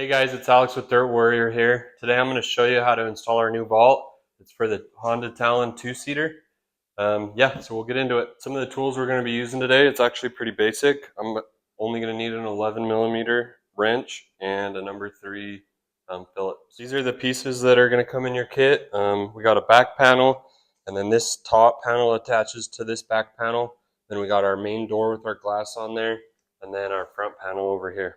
Hey guys, it's Alex with Dirt Warrior here. Today I'm going to show you how to install our new vault. It's for the Honda Talon two-seater. So we'll get into it. Some of the tools we're going to be using today, it's actually pretty basic. I'm only going to need an 11mm wrench and a number 3 Phillips. These are the pieces that are going to come in your kit. We got a back panel, and then this top panel attaches to this back panel. Then we got our main door with our glass on there, and then our front panel over here.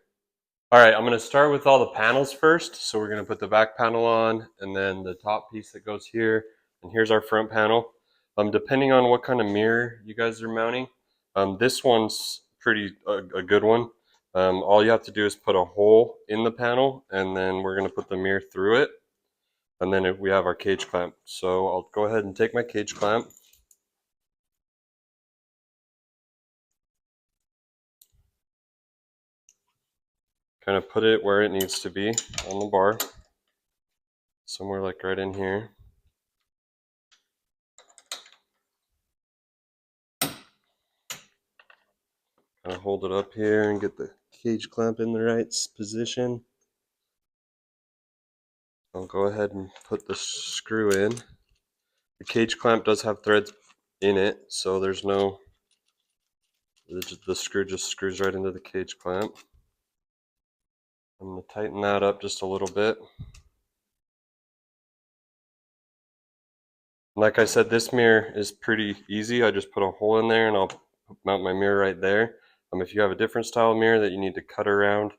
All right, I'm going to start with all the panels first. So we're going to put the back panel on, and then the top piece that goes here, and here's our front panel. Depending on what kind of mirror you guys are mounting, this one's a good one. All you have to do is put a hole in the panel, and then we're going to put the mirror through it, and then we have our cage clamp. So I'll go ahead and take my cage clamp. Kind of put it where it needs to be on the bar, somewhere like right in here. Kind of hold it up here and get the cage clamp in the right position. I'll go ahead and put the screw in. The cage clamp does have threads in it, so there's no, the screw just screws right into the cage clamp. I'm going to tighten that up just a little bit. Like I said, this mirror is pretty easy. I just put a hole in there and I'll mount my mirror right there. If you have a different style mirror that you need to cut around,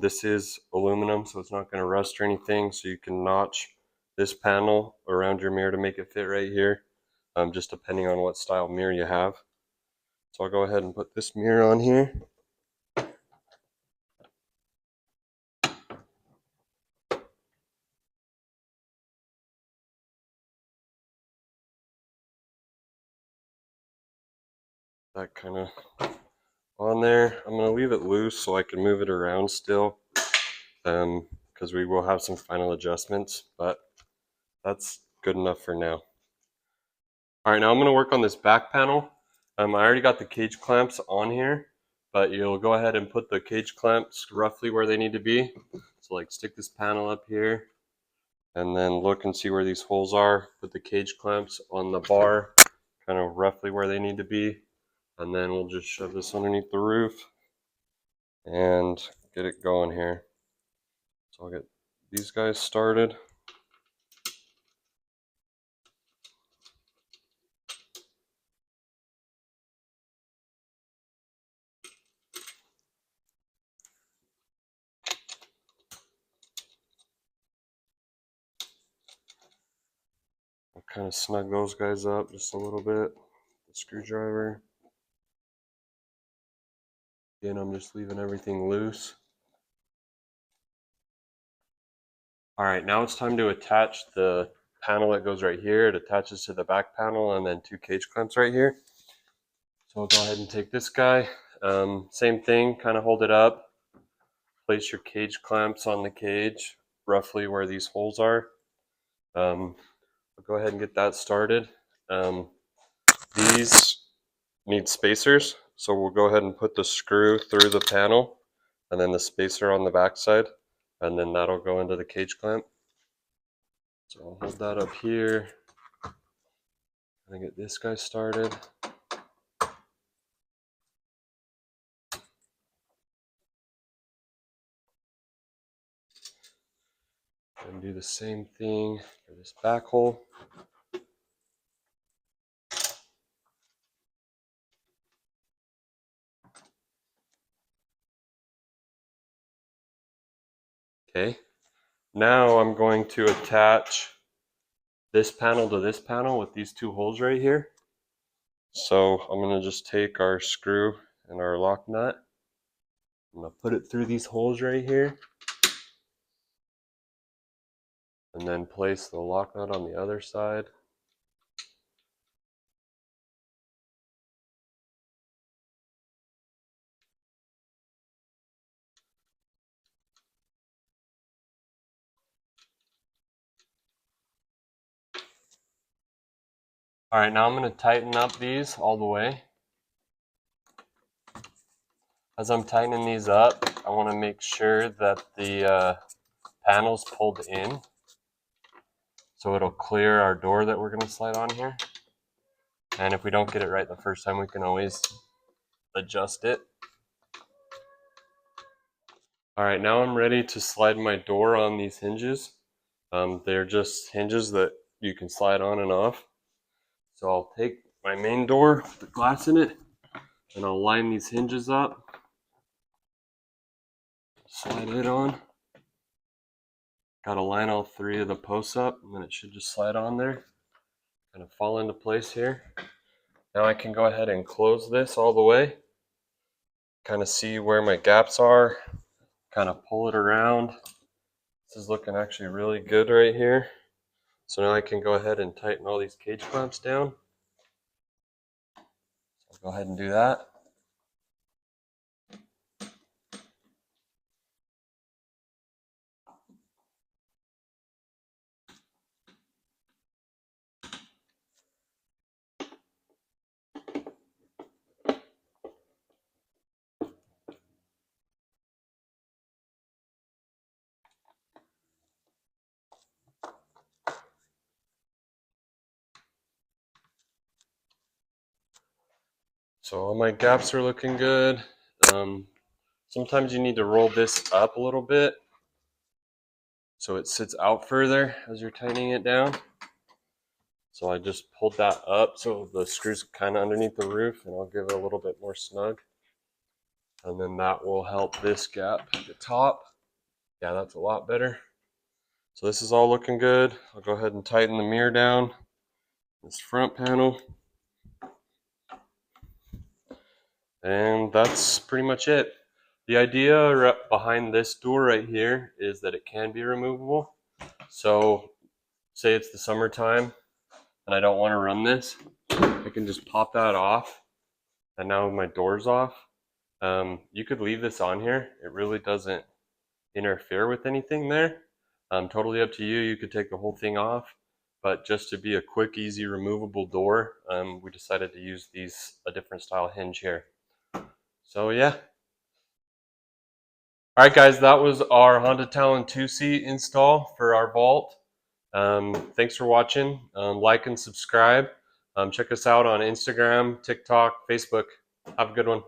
this is aluminum, so it's not going to rust or anything, so you can notch this panel around your mirror to make it fit right here, just depending on what style mirror you have. So I'll go ahead and put this mirror on here. That kind of on there. I'm going to leave it loose so I can move it around still, because we will have some final adjustments, but that's good enough for now. All right, now I'm going to work on this back panel. I already got the cage clamps on here, but you'll go ahead and put the cage clamps roughly where they need to be. So like stick this panel up here, and then look and see where these holes are. Put the cage clamps on the bar, kind of roughly where they need to be. And then we'll just shove this underneath the roof and get it going here. So I'll get these guys started. I'll kind of snug those guys up just a little bit. The screwdriver. Again, I'm just leaving everything loose. All right, now it's time to attach the panel that goes right here. It attaches to the back panel, and then 2 cage clamps right here. So I'll go ahead and take this guy. Same thing, kind of hold it up. Place your cage clamps on the cage, roughly where these holes are. I'll go ahead and get that started. These need spacers, so we'll go ahead and put the screw through the panel, and then the spacer on the back side, and then that'll go into the cage clamp. So I'll hold that up here and get this guy started. And do the same thing for this back hole. Okay, now I'm going to attach this panel to this panel with these 2 holes right here. So I'm going to just take our screw and our lock nut. I'm going to put it through these holes right here, and then place the lock nut on the other side. All right, now I'm going to tighten up these all the way. As I'm tightening these up, I want to make sure that the panel's pulled in, so it'll clear our door that we're going to slide on here. And if we don't get it right the first time, we can always adjust it. All right, now I'm ready to slide my door on these hinges. They're just hinges that you can slide on and off. So I'll take my main door with the glass in it, and I'll line these hinges up. Slide it on. Got to line all three of the posts up, and then it should just slide on there. Kind of fall into place here. Now I can go ahead and close this all the way. Kind of see where my gaps are. Kind of pull it around. This is looking actually really good right here. So now I can go ahead and tighten all these cage clamps down. So I'll go ahead and do that. So all my gaps are looking good. Sometimes you need to roll this up a little bit so it sits out further as you're tightening it down. So I just pulled that up so the screws kind of underneath the roof, and I'll give it a little bit more snug. And then that will help this gap at the top. Yeah, that's a lot better. So this is all looking good. I'll go ahead and tighten the mirror down, this front panel. And that's pretty much it. The idea behind this door right here is that it can be removable. So say it's the summertime and I don't want to run this, I can just pop that off, and now my door's off. You could leave this on here. It really doesn't interfere with anything there. Totally up to you. You could take the whole thing off, but just to be a quick, easy, removable door, we decided to use a different style hinge here. So yeah. All right, guys, that was our Honda Talon 2-seat install for our vault. Thanks for watching. Like and subscribe. Check us out on Instagram, TikTok, Facebook. Have a good one.